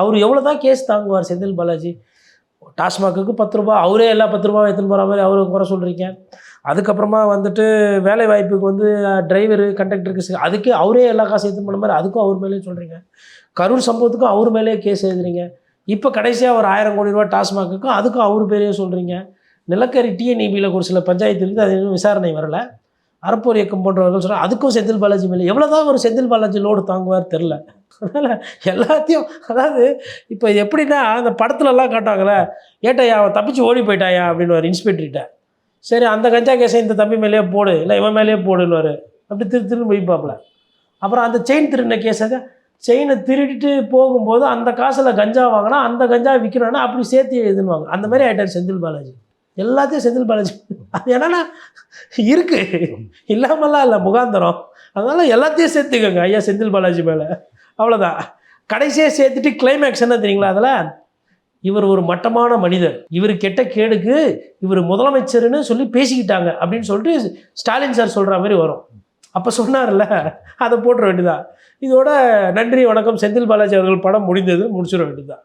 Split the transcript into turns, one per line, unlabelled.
அவர் எவ்வளோ தான் கேஸ் தாங்குவார் செந்தில் பாலாஜி? டாஸ்மாகுக்கு 10 ரூபா, அவரே எல்லா 10 ரூபாவும் எடுத்துன்னு போகிற மாதிரி அவரை குறை சொல்கிறீங்க. அதுக்கப்புறமா வந்துட்டு வேலை வாய்ப்புக்கு வந்து டிரைவரு, கண்டக்டருக்கு அதுக்கு அவரே எல்லா காசு எடுத்துன்னு போன மாதிரி அதுக்கும் அவர் மேலேயே சொல்கிறீங்க. கரூர் சம்பவத்துக்கும் அவர் மேலேயே கேஸ் எழுதுறீங்க. இப்போ கடைசியாக ஒரு 1000 கோடி ரூபா டாஸ்மாகுக்கும் அதுக்கும் அவர் பேரையே சொல்கிறீங்க. நிலக்கரி டிஎன்இபியில் ஒரு சில பஞ்சாயத்து இருக்குது, அது இன்னும் விசாரணை வரலை. அறப்போர் இயக்கம் போன்றவர்கள் சொல்கிறாங்க அதுக்கும் செந்தில் பாலாஜி மேலே எவ்வளோ தான் ஒரு செந்தில் பாலாஜி லோடு தாங்குவார் தெரில. அதனால் எல்லாத்தையும் அதாவது இப்போ எப்படின்னா அந்த படத்துலலாம் காட்டுவாங்களே, ஏட்டையா அவன் தப்பிச்சு ஓடி போயிட்டாயா அப்படின்னு ஒரு இன்ஸ்பெக்டர்கிட்ட. சரி அந்த கஞ்சா கேஸை இந்த தம்பி மேலேயே போடு, இல்லை இவன் மேலேயே போடுன்னு அப்படி திருன்னு போய்ப்பாப்புல. அப்புறம் அந்த செயின் திருடின கேஸை செயினை திருடிட்டு போகும்போது அந்த காசில் கஞ்சா வாங்கினா அந்த கஞ்சா விற்கணும்னா அப்படி சேர்த்து எழுதுன்னுவாங்க. அந்த மாதிரி ஆகிட்டார் செந்தில் பாலாஜி. எல்லாத்தையும் செந்தில் பாலாஜி. அது என்னன்னா இருக்குது, இல்லாமல்லாம் இல்லை முகாந்தரம். அதனால் எல்லாத்தையும் சேர்த்துக்கோங்க ஐயா செந்தில் பாலாஜி மேலே, அவ்வளோதான். கடைசியாக சேர்த்துட்டு கிளைமேக்ஸ் என்ன தெரியுங்களா? அதில் இவர் ஒரு மட்டமான மனிதர், இவர் கெட்ட கேடுக்கு இவர் முதலமைச்சர்னு சொல்லி பேசிக்கிட்டாங்க அப்படின்னு சொல்லிட்டு ஸ்டாலின் சார் சொல்கிற மாதிரி வரும். அப்போ சொன்னார்ல, அதை போட்டுற வேண்டியதான். இதோட நன்றி வணக்கம் செந்தில் பாலாஜி அவர்கள் படம் முடிந்தது, முடிச்சிட வேண்டியதுதான்.